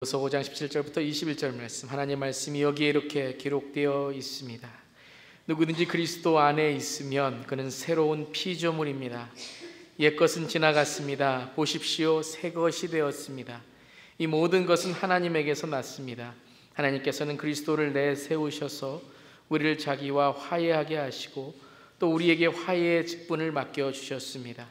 고린도서 5장 17절부터 21절 말씀, 하나님의 말씀이 여기에 이렇게 기록되어 있습니다. 누구든지 그리스도 안에 있으면 그는 새로운 피조물입니다. 옛것은 지나갔습니다. 보십시오, 새 것이 되었습니다. 이 모든 것은 하나님에게서 났습니다. 하나님께서는 그리스도를 내세우셔서 우리를 자기와 화해하게 하시고 또 우리에게 화해의 직분을 맡겨주셨습니다.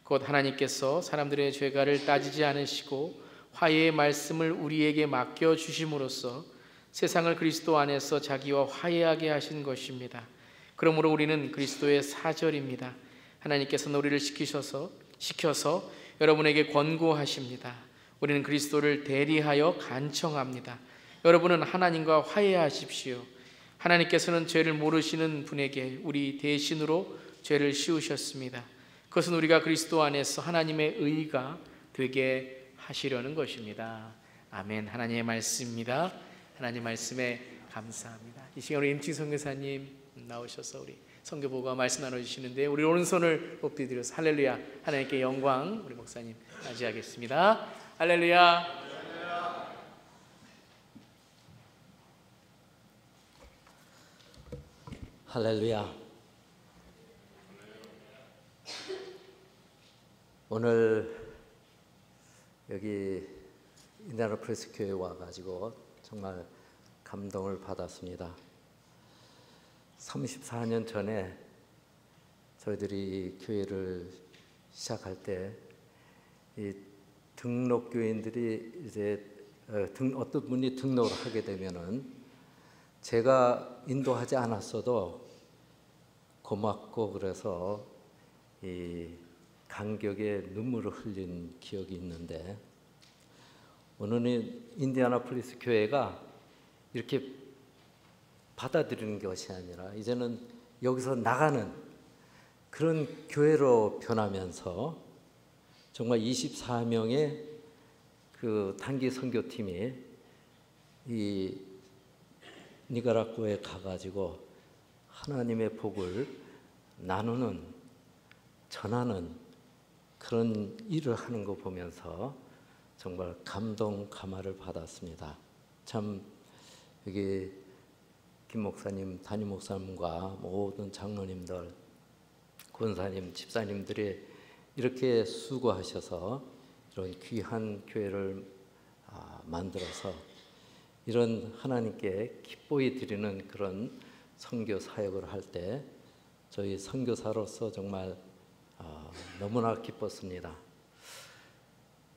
곧 하나님께서 사람들의 죄가를 따지지 않으시고 화해의 말씀을 우리에게 맡겨주심으로써 세상을 그리스도 안에서 자기와 화해하게 하신 것입니다. 그러므로 우리는 그리스도의 사절입니다. 하나님께서는 우리를 시켜서 여러분에게 권고하십니다. 우리는 그리스도를 대리하여 간청합니다. 여러분은 하나님과 화해하십시오. 하나님께서는 죄를 모르시는 분에게 우리 대신으로 죄를 씌우셨습니다. 그것은 우리가 그리스도 안에서 하나님의 의가 되게 하시려는 것입니다. 아멘. 하나님의 말씀입니다. 하나님 말씀에 감사합니다. 이 시간 우리 임충 선교사님 나오셔서 우리 선교보고와 말씀 나눠주시는데, 우리 오른손을 높이 들여서 할렐루야, 하나님께 영광, 우리 목사님 맞이하겠습니다. 할렐루야. 할렐루야. 오늘 여기 인디애나폴리스 교회에 와가지고 정말 감동을 받았습니다. 34년 전에 저희들이 교회를 시작할 때 이 등록 교인들이 이제 어떤 분이 등록을 하게 되면은 제가 인도하지 않았어도 고맙고 그래서 이 감격에 눈물을 흘린 기억이 있는데, 오늘은 인디애나폴리스 교회가 이렇게 받아들이는 것이 아니라 이제는 여기서 나가는 그런 교회로 변하면서 정말 24명의 그 단기 선교팀이 이 니카라과에 가가지고 하나님의 복을 나누는, 전하는 그런 일을 하는 거 보면서 정말 감동 감화를 받았습니다. 참 여기 김 목사님, 담임 목사님과 모든 장로님들, 권사님, 집사님들이 이렇게 수고하셔서 이런 귀한 교회를 만들어서 이런 하나님께 기뻐히 드리는 그런 선교 사역을 할 때 저희 선교사로서 정말 너무나 기뻤습니다.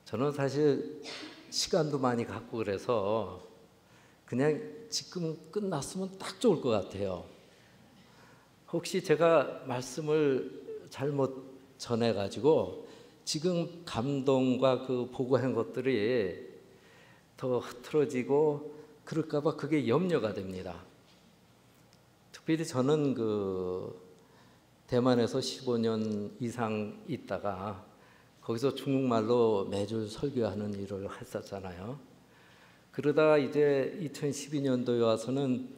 저는 사실 시간도 많이 갖고 그래서 그냥 지금 끝났으면 딱 좋을 것 같아요. 혹시 제가 말씀을 잘못 전해가지고 지금 감동과 그 보고한 것들이 더 흐트러지고 그럴까봐 그게 염려가 됩니다. 특별히 저는 그 대만에서 15년 이상 있다가 거기서 중국말로 매주 설교하는 일을 했었잖아요. 그러다가 이제 2012년도에 와서는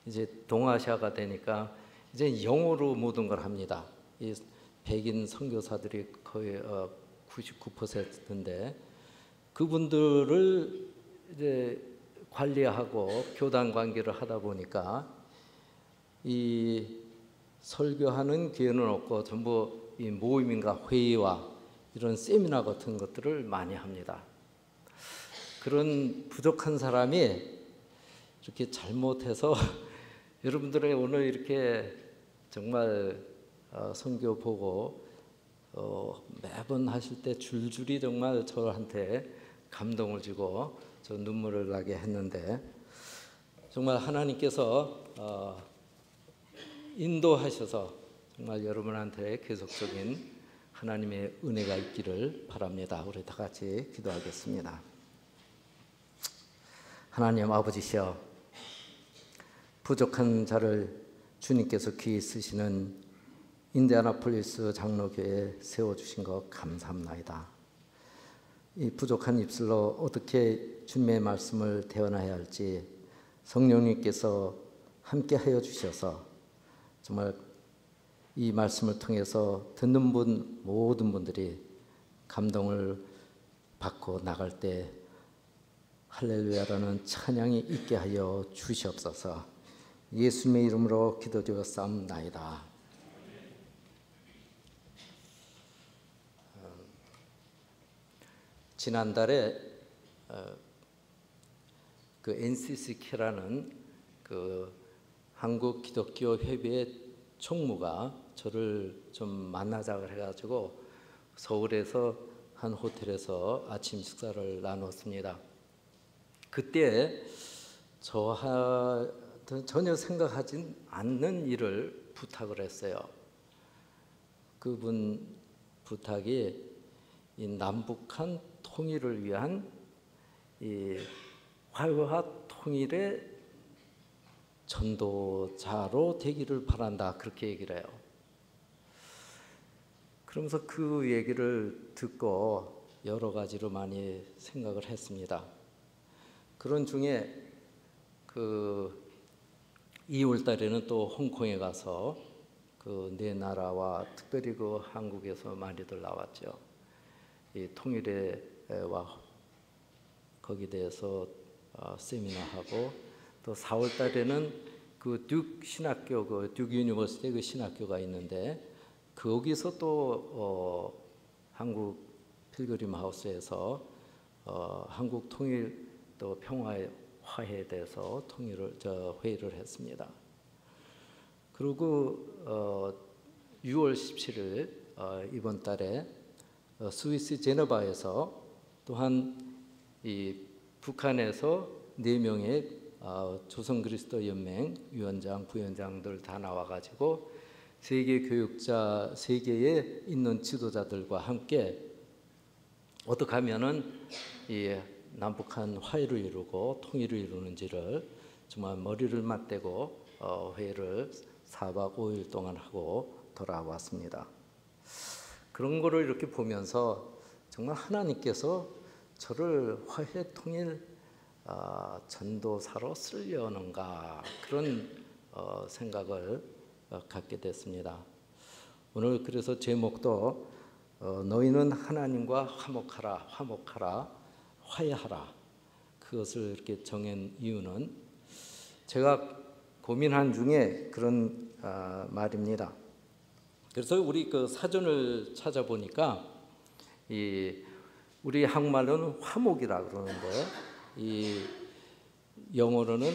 이제 동아시아가 되니까 이제 영어로 모든 걸 합니다. 이 백인 선교사들이 거의 99%인데 그분들을 이제 관리하고 교단 관계를 하다 보니까 이 설교하는 기회는 없고 전부 이 모임인가 회의와 이런 세미나 같은 것들을 많이 합니다. 그런 부족한 사람이 이렇게 잘못해서 여러분들의 오늘 이렇게 정말 선교 보고 매번 하실 때 줄줄이 정말 저한테 감동을 주고 저 눈물을 나게 했는데, 정말 하나님께서 인도하셔서 정말 여러분한테 계속적인 하나님의 은혜가 있기를 바랍니다. 우리 다 같이 기도하겠습니다. 하나님 아버지시여, 부족한 자를 주님께서 귀히 쓰시는 인디애나폴리스 장로교회에 세워주신 것 감사합나이다. 이 부족한 입술로 어떻게 주님의 말씀을 대언해야 할지 성령님께서 함께 하여 주셔서 정말 이 말씀을 통해서 듣는 모든 분들이 감동을 받고 나갈 때 할렐루야라는 찬양이 있게 하여 주시옵소서. 예수님의 이름으로 기도드렸사옵나이다. 지난달에 그 NCCK라는 그 한국 기독교 협의회 총무가 저를 좀 만나자고 해가지고 서울에서 한 호텔에서 아침 식사를 나눴습니다. 그때 저와 전혀 생각하지 않는 일을 부탁을 했어요. 그분 부탁이 이 남북한 통일을 위한 이 화해와 통일의 전도자로 되기를 바란다, 그렇게 얘기를 해요. 그러면서 그 얘기를 듣고 여러 가지로 많이 생각을 했습니다. 그런 중에 그 2월 달에는 또 홍콩에 가서 그 네 나라와 특별히 그 한국에서 많이들 나왔죠. 이 통일에와 거기에 대해서 세미나하고, 또 4월 달에는 그 듀크 신학교, 그 듀크 유니버시티 그 신학교가 있는데 거기서 또 한국 필그림 하우스에서 한국 통일 또 평화의 화해에 대해서 회의를 했습니다. 그리고 6월 17일 이번 달에 스위스 제네바에서 또한 이 북한에서 4명의 조선 그리스도 연맹 위원장, 부위원장들 다 나와가지고 세계 교육자, 세계에 있는 지도자들과 함께 어떻게 하면은 이 남북한 화해를 이루고 통일을 이루는지를 정말 머리를 맞대고 회의를 4박 5일 동안 하고 돌아왔습니다. 그런 거를 이렇게 보면서 정말 하나님께서 저를 화해 통일 전도사로 쓰려는가, 그런 생각을 갖게 됐습니다. 오늘 그래서 제목도 너희는 하나님과 화목하라, 화목하라, 화해하라, 그것을 이렇게 정한 이유는 제가 고민한 중에 그런 말입니다. 그래서 우리 그 사전을 찾아보니까 우리 한국말로는 화목이라 그러는데 이 영어로는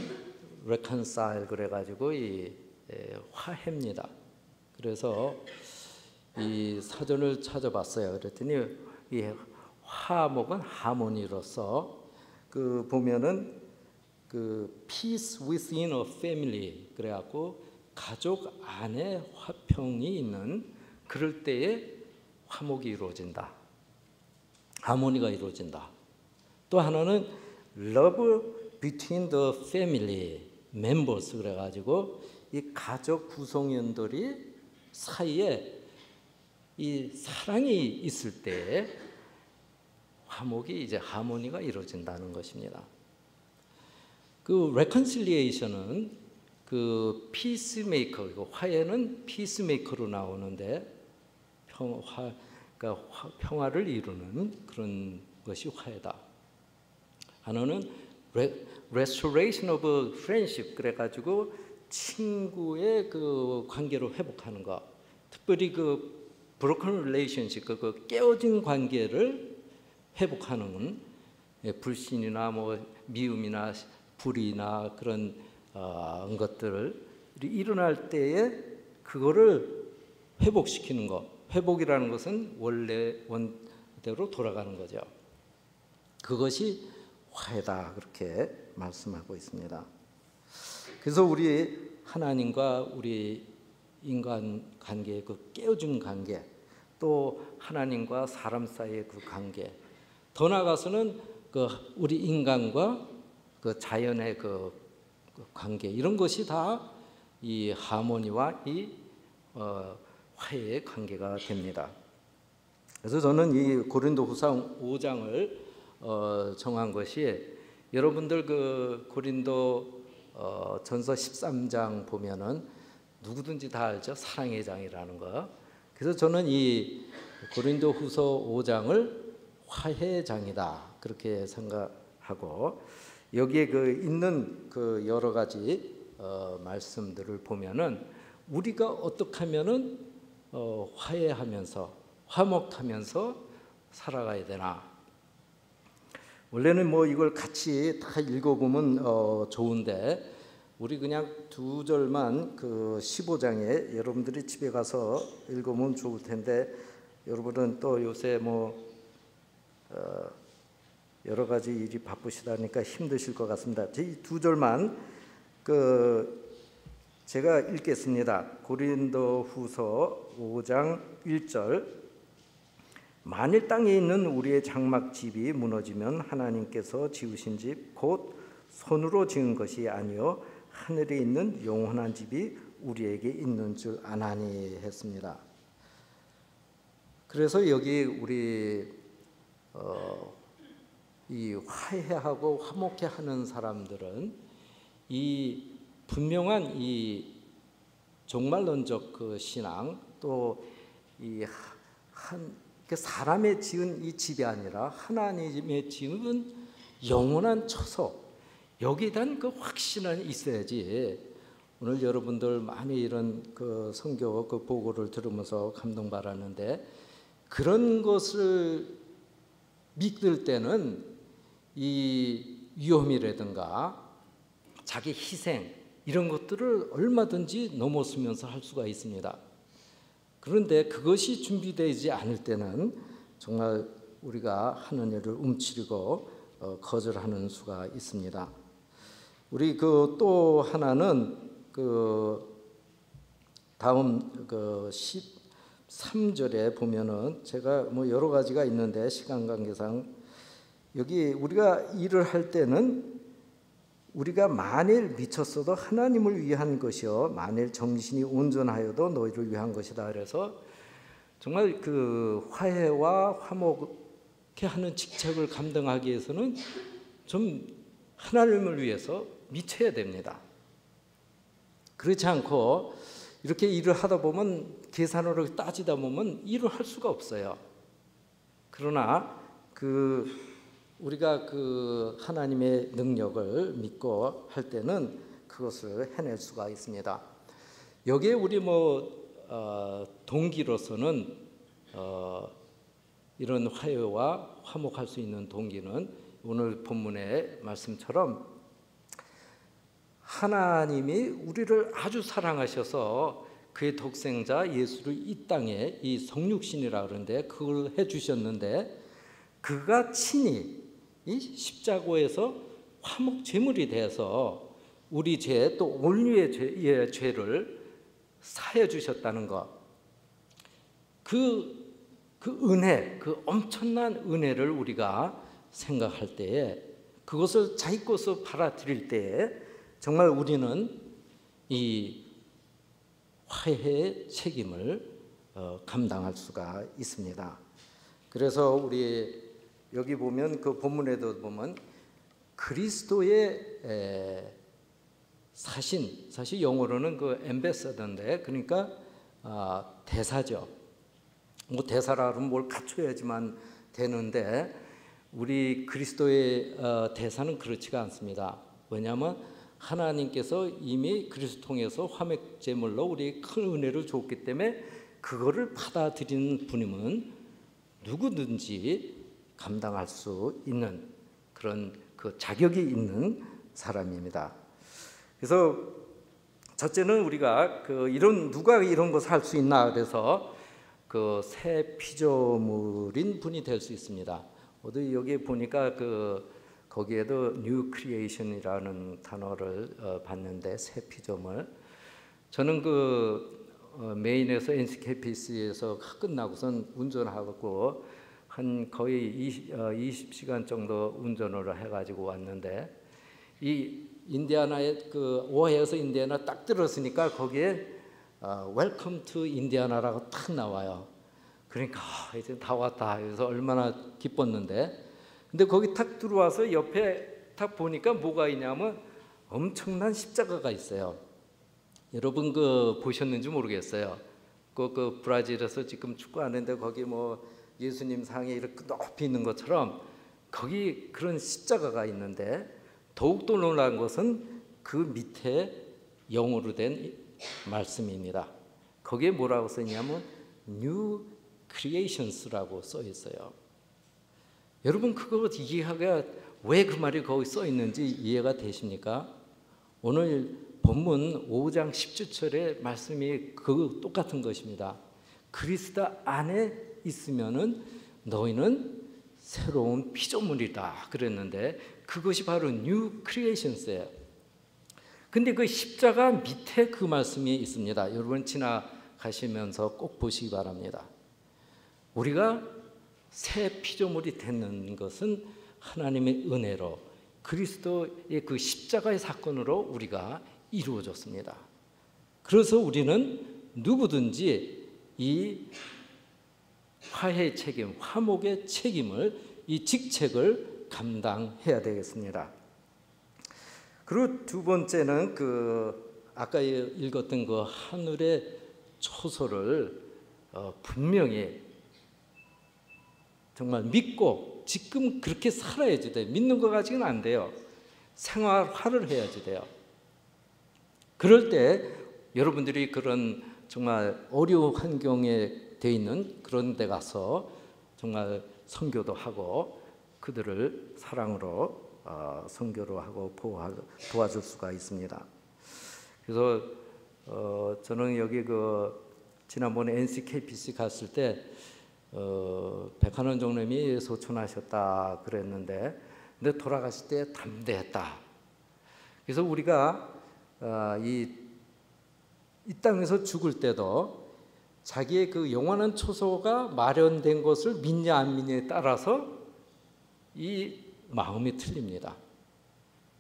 reconcile 그래가지고 화해입니다. 그래서 이 사전을 찾아봤어요. 그랬더니 이 화목은 하모니로서 그 보면은 그 peace within a family 그래갖고 가족 안에 화평이 있는 그럴 때에 화목이 이루어진다, 하모니가 이루어진다. 또 하나는 love between the family members 그래가지고 이 가족 구성원들이 사이에 이 사랑이 있을 때 화목이 이제 하모니가 이루어진다는 것입니다. 그 reconciliation은 그 peacemaker, 화해는 peacemaker로 나오는데 그러니까 평화를 이루는 그런 것이 화해다. 하나는 restoration of friendship 그래가지고 친구의 그 관계를 회복하는 것, 특별히 그 broken relationship 그 깨어진 관계를 회복하는 불신이나 뭐 미움이나 불이나 그런 것들을 일어날 때에 그거를 회복시키는 것. 회복이라는 것은 원래 원대로 돌아가는 거죠. 그것이 화해다, 그렇게 말씀하고 있습니다. 그래서 우리 하나님과 우리 인간 관계의 그 깨어진 관계, 또 하나님과 사람 사이의 그 관계, 더 나아가서는 그 우리 인간과 그 자연의 그 관계, 이런 것이 다 이 하모니와 이 화해의 관계가 됩니다. 그래서 저는 이 고린도후서 5장을 정한 것이, 여러분들 그 고린도 전서 13장 보면은 누구든지 다 알죠, 사랑의 장이라는 거. 그래서 저는 이 고린도후서 5장을 화해의 장이다, 그렇게 생각합니다. 하고 여기에 그 있는 그 여러 가지 말씀들을 보면은 우리가 어떻게 하면은 화해하면서 화목하면서 살아가야 되나. 원래는 뭐 이걸 같이 다 읽어보면 좋은데 우리 그냥 두 절만 그 15장에 여러분들이 집에 가서 읽으면 좋을 텐데 여러분은 또 요새 뭐 여러 가지 일이 바쁘시다니까 힘드실 것 같습니다. 이 두 절만 제가 읽겠습니다. 고린도후서 5장 1절. 만일 땅에 있는 우리의 장막집이 무너지면 하나님께서 지으신 집 곧 손으로 지은 것이 아니요 하늘에 있는 영원한 집이 우리에게 있는 줄 아나니 했습니다. 그래서 여기 우리 이 화해하고 화목해 하는 사람들은 이 분명한 이 종말론적 그 신앙 또 이 사람의 지은 이 집이 아니라 하나님의 지은 영원한 처소 여기에 대한 그 확신은 있어야지. 오늘 여러분들 많이 이런 그 선교 그 보고를 들으면서 감동받았는데 그런 것을 믿을 때는 이 위험이라든가 자기 희생 이런 것들을 얼마든지 넘어서면서 할 수가 있습니다. 그런데 그것이 준비되지 않을 때는 정말 우리가 하는 일을 움츠리고 거절하는 수가 있습니다. 우리 그 또 하나는 그 다음 그 13절에 보면은 제가 뭐 여러 가지가 있는데 시간 관계상 여기 우리가 일을 할 때는 우리가 만일 미쳤어도 하나님을 위한 것이요 만일 정신이 온전하여도 너희를 위한 것이다. 그래서 정말 그 화해와 화목케 하는 직책을 감당하기 위해서는 좀 하나님을 위해서 미쳐야 됩니다. 그렇지 않고 이렇게 일을 하다 보면 계산으로 따지다 보면 일을 할 수가 없어요. 그러나 우리가 그 하나님의 능력을 믿고 할 때는 그것을 해낼 수가 있습니다. 여기에 우리 동기로서는 이런 화해와 화목할 수 있는 동기는 오늘 본문의 말씀처럼 하나님이 우리를 아주 사랑하셔서 그의 독생자 예수를 이 땅에 이 성육신이라 그러는데 그걸 해주셨는데 그가 친히 이 십자가에서 화목 제물이 돼서 우리 죄 또 온유의 죄를 사해 주셨다는 것. 그 은혜, 그 엄청난 은혜를 우리가 생각할 때에 그것을 자기 것으로 받아들일 때에 정말 우리는 이 화해의 책임을 감당할 수가 있습니다. 그래서 우리 여기 보면 그 본문에도 보면 그리스도의 사실 영어로는 그 엠베서더인데 그러니까 대사죠. 뭐 대사라 그러면 뭘 갖춰야지만 되는데 우리 그리스도의 대사는 그렇지가 않습니다. 왜냐하면 하나님께서 이미 그리스도 통해서 화목 제물로 우리 큰 은혜를 줬기 때문에 그거를 받아들이는 분이면 누구든지 감당할 수 있는 그런 그 자격이 있는 사람입니다. 그래서 첫째는 우리가 누가 이런 것을 할 수 있나 그래서 그 새 피조물인 분이 될 수 있습니다. 어디 여기 보니까 거기에도 뉴 크리에이션이라는 단어를 봤는데 새 피조물. 저는 메인에서 NCKPC에서 끝나고선 운전하고 한 거의 20시간 정도 운전을 해가지고 왔는데 이 인디애나에 오하이오에서 인디애나 딱 들었으니까 거기에 웰컴 투 인디애나라고 딱 나와요. 그러니까 이제 다 왔다. 그래서 얼마나 기뻤는데 근데 거기 딱 들어와서 옆에 딱 보니까 뭐가 있냐면 엄청난 십자가가 있어요. 여러분 보셨는지 모르겠어요. 브라질에서 지금 축구하는데 거기 뭐 예수님 상이 이렇게 높이 있는 것처럼 거기 그런 십자가가 있는데 더욱더 놀라운 것은 그 밑에 영어로 된 말씀입니다. 거기에 뭐라고 써있냐면 New Creations라고 써 있어요. 여러분 그거 이해하기가 왜 그 말이 거기 써 있는지 이해가 되십니까? 오늘 본문 5장 10절의 말씀이 그 똑같은 것입니다. 그리스도 안에 있으면은 너희는 새로운 피조물이다 그랬는데 그것이 바로 New Creations예요. 근데 그 십자가 밑에 그 말씀이 있습니다. 여러분 지나가시면서 꼭 보시기 바랍니다. 우리가 새 피조물이 되는 것은 하나님의 은혜로 그리스도의 그 십자가의 사건으로 우리가 이루어졌습니다. 그래서 우리는 누구든지 이 화해의 책임, 화목의 책임을, 이 직책을 감당해야 되겠습니다. 그리고 두 번째는 아까 읽었던 그 하늘의 초소를 분명히 정말 믿고 지금 그렇게 살아야지 돼요. 믿는 거 가지고는 안 돼요. 생활화를 해야지 돼요. 그럴 때 여러분들이 그런 정말 어려운 환경에 돼 있는 그런 데 가서 정말 선교도 하고 그들을 사랑으로 선교로 하고 도와줄 수가 있습니다. 그래서 저는 여기 지난번에 NCKPC 갔을 때 백한원 종님이 소천하셨다 그랬는데 근데 돌아가실 때 담대했다. 그래서 우리가 이 땅에서 죽을 때도 자기의 그 영원한 초소가 마련된 것을 믿냐 안 믿냐에 따라서 이 마음이 틀립니다.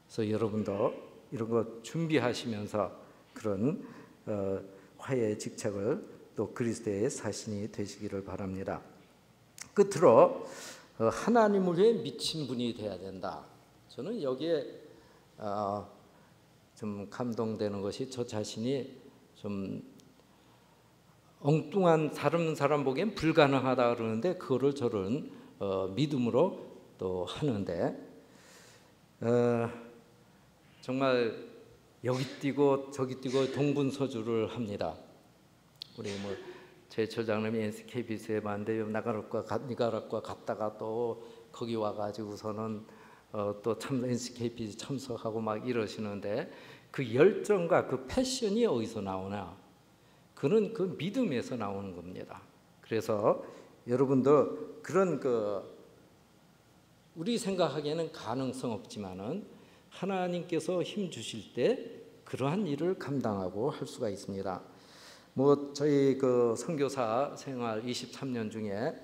그래서 여러분도 이런 거 준비하시면서 그런 화해의 직책을 또 그리스도의 사신이 되시기를 바랍니다. 끝으로 하나님을 위해 미친 분이 되어야 된다. 저는 여기에 좀 감동되는 것이 저 자신이 좀 엉뚱한 다른 사람 보기엔 불가능하다 그러는데 그거를 저는 믿음으로 또 하는데 정말 여기 뛰고 저기 뛰고 동분서주를 합니다. 우리 제철 장님이 NCKBC에 봤는데 니가라과 갔다가 또 거기 와가지고서는 또 NCKBC 참석하고 막 이러시는데 그 열정과 그 패션이 어디서 나오나? 그는 그 믿음에서 나오는 겁니다. 그래서 여러분도 그런 우리 생각하기에는 가능성 없지만은 하나님께서 힘 주실 때 그러한 일을 감당하고 할 수가 있습니다. 저희 선교사 생활 23년 중에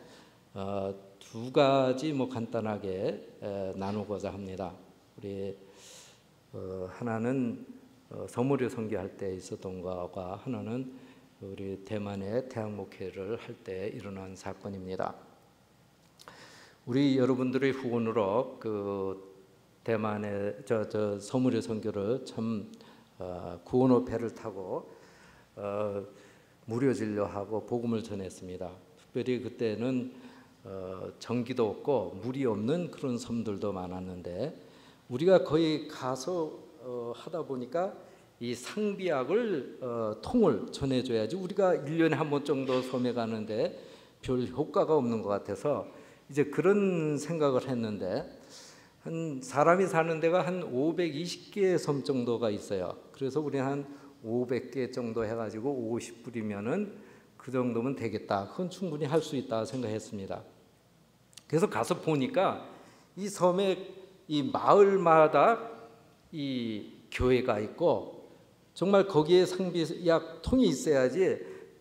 두 가지 간단하게 나누고자 합니다. 우리 하나는 서무료 선교할 때 있었던 것과 하나는 우리 대만의 대학목회를 할 때 일어난 사건입니다. 우리 여러분들의 후원으로 대만의 서무료 선교를 참 구원의 배를 타고 무료 진료하고 복음을 전했습니다. 특별히 그때는 전기도 없고 물이 없는 그런 섬들도 많았는데 우리가 거기 가서 하다 보니까 이 상비약을 통을 전해줘야지 우리가 1년에 한 번 정도 섬에 가는데 별 효과가 없는 것 같아서 이제 그런 생각을 했는데 한 사람이 사는 데가 한 520개의 섬 정도가 있어요. 그래서 우리 한 500개 정도 해가지고 50불이면은 그 정도면 되겠다. 그건 충분히 할 수 있다 생각했습니다. 그래서 가서 보니까 이 섬에 이 마을마다 이 교회가 있고 정말 거기에 상비약 통이 있어야지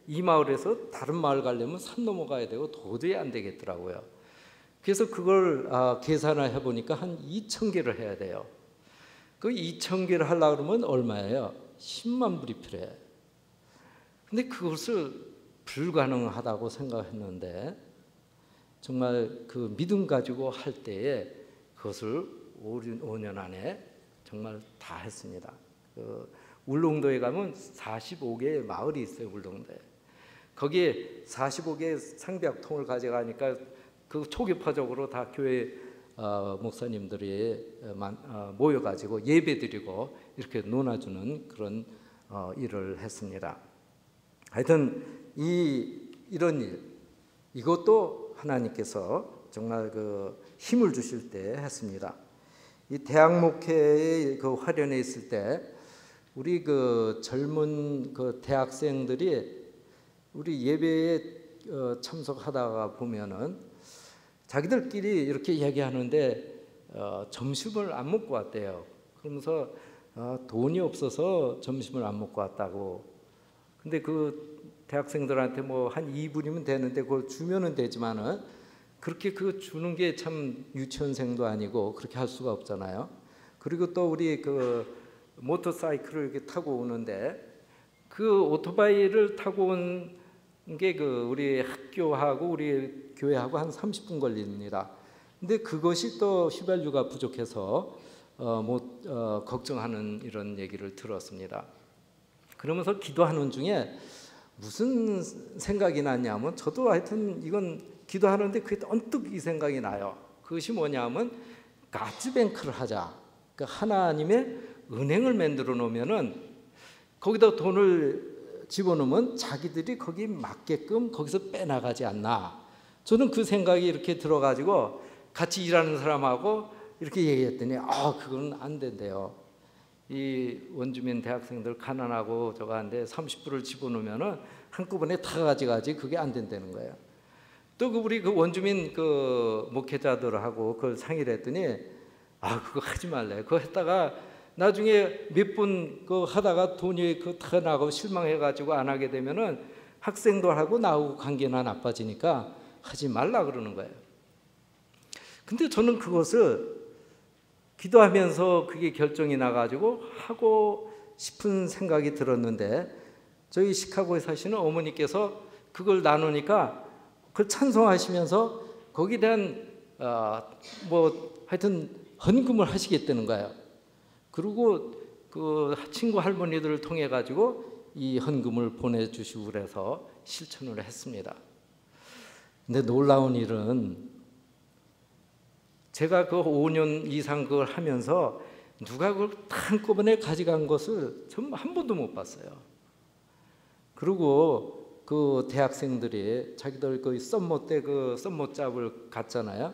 이 마을에서 다른 마을 가려면 산 넘어가야 되고 도저히 안 되겠더라고요. 그래서 그걸 계산을 해보니까 한 2,000개를 해야 돼요. 그 2,000개를 하려고 그러면 얼마예요? 10만 불이 필요해. 근데 그것을 불가능하다고 생각했는데 정말 그 믿음 가지고 할 때에 그것을 5년 안에 정말 다 했습니다. 울릉도에 가면 45개의 마을이 있어요. 울릉도에. 거기에 45개의 상비약통을 가져가니까 그 초계파적으로 다 교회 목사님들이 모여가지고 예배드리고 이렇게 논아주는 그런 일을 했습니다. 하여튼 이런 일, 이것도 하나님께서 정말 그 힘을 주실 때 했습니다. 이 대학 목회의 그 화련에 있을 때 우리 그 젊은 그 대학생들이 우리 예배에 참석하다가 보면은 자기들끼리 이렇게 얘기하는데 점심을 안 먹고 왔대요. 그러면서 돈이 없어서 점심을 안 먹고 왔다고. 근데 그 대학생들한테 뭐 한 2분이면 되는데 그걸 주면은 되지만은 그렇게 그 주는 게 참 유치원생도 아니고 그렇게 할 수가 없잖아요. 그리고 또 우리 그 모터사이클을 이렇게 타고 오는데 그 오토바이를 타고 온 게 그 우리 학교하고 우리 교회하고 한 30분 걸립니다. 근데 그것이 또 휘발유가 부족해서 걱정하는 이런 얘기를 들었습니다. 그러면서 기도하는 중에 무슨 생각이 났냐면 저도 하여튼 이건 기도하는데 그게 언뜻 이 생각이 나요. 그것이 뭐냐면 가즈뱅크를 하자. 그러니까 하나님의 은행을 만들어 놓으면은 거기다 돈을 집어넣으면 자기들이 거기 맞게끔 거기서 빼나가지 않나. 저는 그 생각이 이렇게 들어가지고 같이 일하는 사람하고 이렇게 얘기했더니 그건 안 된대요. 이 원주민 대학생들 가난하고 저거 한데 30불을 집어넣으면은 한꺼번에 다 가져가지 그게 안 된다는 거예요. 또 우리 그 원주민 그 목회자들하고 그걸 상의를 했더니 그거 하지 말래. 그거 했다가 나중에 몇 분 그 하다가 돈이 그 다 나가고 실망해가지고 안 하게 되면은 학생들하고 나하고 관계나 나빠지니까 하지 말라 그러는 거예요. 근데 저는 그것을 기도하면서 그게 결정이 나가지고 하고 싶은 생각이 들었는데 저희 시카고에 사시는 어머니께서 그걸 나누니까 그걸 찬송하시면서 거기에 대한 하여튼 헌금을 하시겠다는 거예요. 그리고 그 친구 할머니들을 통해 가지고 이 헌금을 보내주시고 그래서 실천을 했습니다. 근데 놀라운 일은 제가 그 5년 이상 그걸 하면서 누가 그걸 한꺼번에 가져간 것을 전 한 번도 못 봤어요. 그리고 그 대학생들이 자기들 그 썸머 때 그 썸머 짭을 갔잖아요.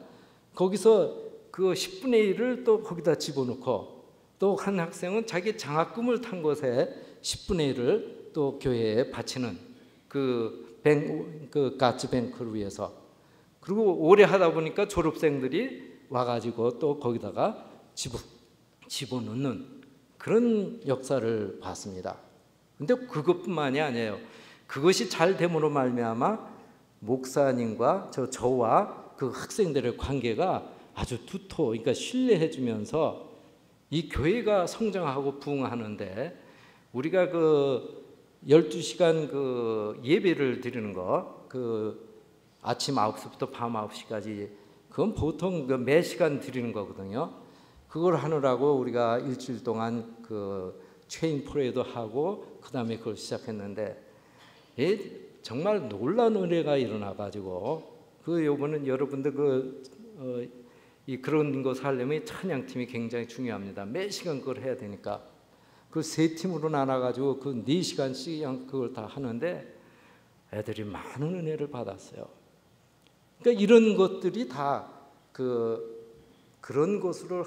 거기서 그 10분의 1을 또 거기다 집어넣고 또 한 학생은 자기 장학금을 탄 것에 10분의 1을 또 교회에 바치는 그 가츠뱅크를 위해서. 그리고 오래 하다 보니까 졸업생들이 와가지고 또 거기다가 집어넣는 그런 역사를 봤습니다. 근데 그것뿐만이 아니에요. 그것이 잘 됨으로 말미암아 목사님과 저와 그 학생들의 관계가 아주 그러니까 신뢰해주면서 이 교회가 성장하고 부흥하는데 우리가 그 12시간 그 예배를 드리는 거 그 아침 9시부터 밤 9시까지 그건 보통 그 매 시간 드리는 거거든요. 그걸 하느라고 우리가 일주일 동안 그 체인 프레이도 하고 그다음에 그걸 시작했는데 정말 놀라운 은혜가 일어나 가지고 그 요거는 여러분들 그런 것을 하려면 찬양팀이 굉장히 중요합니다. 매 시간 그걸 해야 되니까 그 세 팀으로 나눠가지고 그 4시간씩 그걸 다 하는데 애들이 많은 은혜를 받았어요. 그러니까 이런 것들이 다 그런 것으로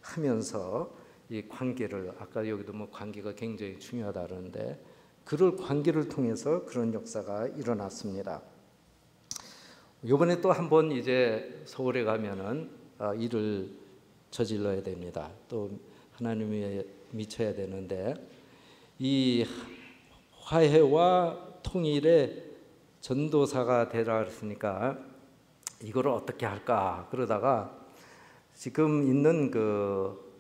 하면서 이 관계를 아까 여기도 뭐 관계가 굉장히 중요하다 그러는데 그런 관계를 통해서 그런 역사가 일어났습니다. 이번에 또 한번 이제 서울에 가면은 일을 저질러야 됩니다. 또 하나님에 미쳐야 되는데 이 화해와 통일의 전도사가 되라 그랬으니까 이거를 어떻게 할까 그러다가 지금 있는 그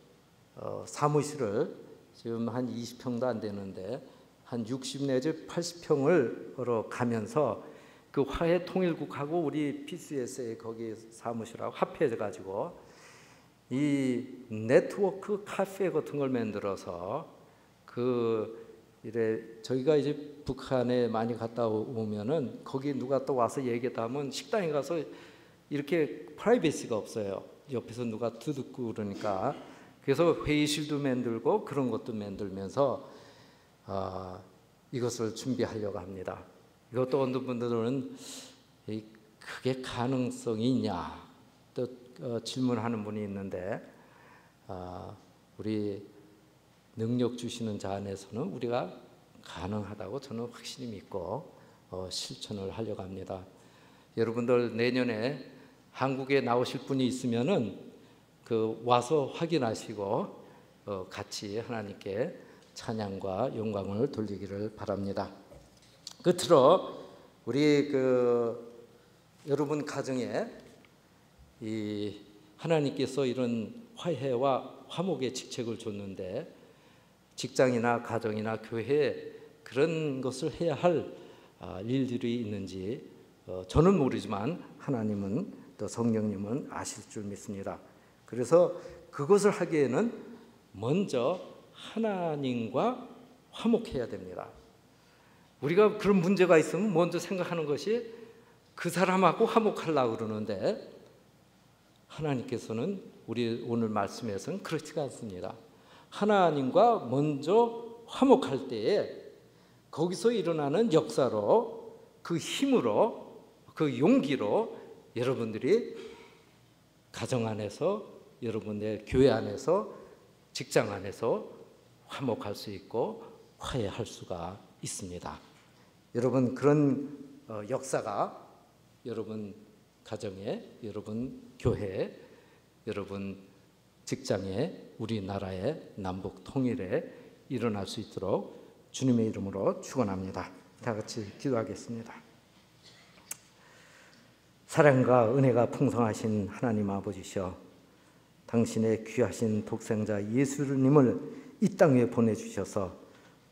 사무실을 지금 한 20평도 안 되는데 한 60 내지 80평을 가면서 그 화해 통일국하고 우리 PCSA 거기 사무실하고 합해져 가지고 이 네트워크 카페 같은 걸 만들어서 저희가 이제 북한에 많이 갔다 오면은 거기 누가 또 와서 얘기하다 하면 식당에 가서 이렇게 프라이버시가 없어요. 옆에서 누가 듣고 그러니까 그래서 회의실도 만들고 그런 것도 만들면서 이것을 준비하려고 합니다. 이것도 어떤 분들은 그게 가능성이 있냐 또 질문하는 분이 있는데 우리 능력 주시는 자 안에서는 우리가 가능하다고 저는 확실히 믿고 실천을 하려고 합니다. 여러분들 내년에 한국에 나오실 분이 있으면은 와서 확인하시고 같이 하나님께 찬양과 영광을 돌리기를 바랍니다. 끝으로 우리 여러분 가정에 이 하나님께서 이런 화해와 화목의 직책을 줬는데 직장이나 가정이나 교회에 그런 것을 해야 할 일들이 있는지 저는 모르지만 하나님은 또 성령님은 아실 줄 믿습니다. 그래서 그것을 하기에는 먼저 하나님과 화목해야 됩니다. 우리가 그런 문제가 있으면 먼저 생각하는 것이 그 사람하고 화목하려고 그러는데 하나님께서는 우리 오늘 말씀에서는 그렇지가 않습니다. 하나님과 먼저 화목할 때에 거기서 일어나는 역사로 그 힘으로 그 용기로 여러분들이 가정 안에서 여러분의 교회 안에서 직장 안에서 화목할 수 있고 화해할 수가 있습니다. 여러분 그런 역사가 여러분 가정에 여러분 교회에 여러분 직장에 우리나라의 남북 통일에 일어날 수 있도록 주님의 이름으로 축원합니다. 다 같이 기도하겠습니다. 사랑과 은혜가 풍성하신 하나님 아버지시여, 당신의 귀하신 독생자 예수님을 이 땅에 보내주셔서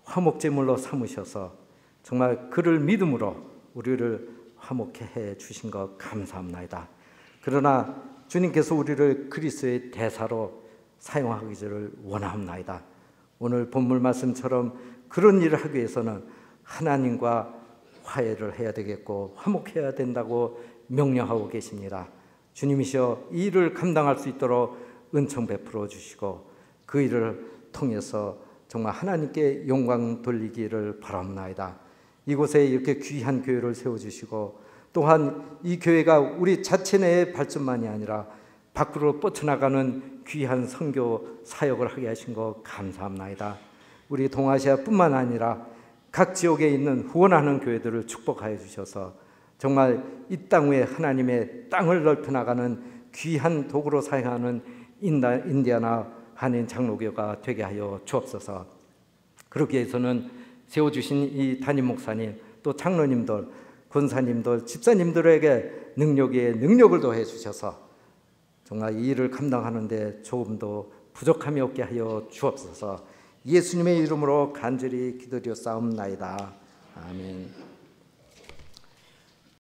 화목제물로 삼으셔서 정말 그를 믿음으로 우리를 화목케 해 주신 것 감사합니다. 그러나 주님께서 우리를 그리스도의 대사로 사용하기를 원합니다. 오늘 본문 말씀처럼 그런 일을 하기 위해서는 하나님과 화해를 해야 되겠고 화목해야 된다고 명령하고 계십니다. 주님이시여, 이 일을 감당할 수 있도록 은총 베풀어 주시고 그 일을 통해서 정말 하나님께 영광 돌리기를 바랍니다. 이곳에 이렇게 귀한 교회를 세워주시고 또한 이 교회가 우리 자체 내의 발전만이 아니라 밖으로 뻗쳐나가는 귀한 선교 사역을 하게 하신 것 감사합니다. 우리 동아시아뿐만 아니라 각 지역에 있는 후원하는 교회들을 축복하여 주셔서 정말 이 땅 위에 하나님의 땅을 넓혀나가는 귀한 도구로 사용하는 인디아나 한인 장로교가 되게 하여 주옵소서. 그러기 위해서는 세워주신 이 담임 목사님 또 장로님들 권사님들 집사님들에게 능력을 더해 주셔서 정말 이 일을 감당하는데 조금도 부족함이 없게 하여 주옵소서. 예수님의 이름으로 간절히 기도드려 싸움나이다. 아멘.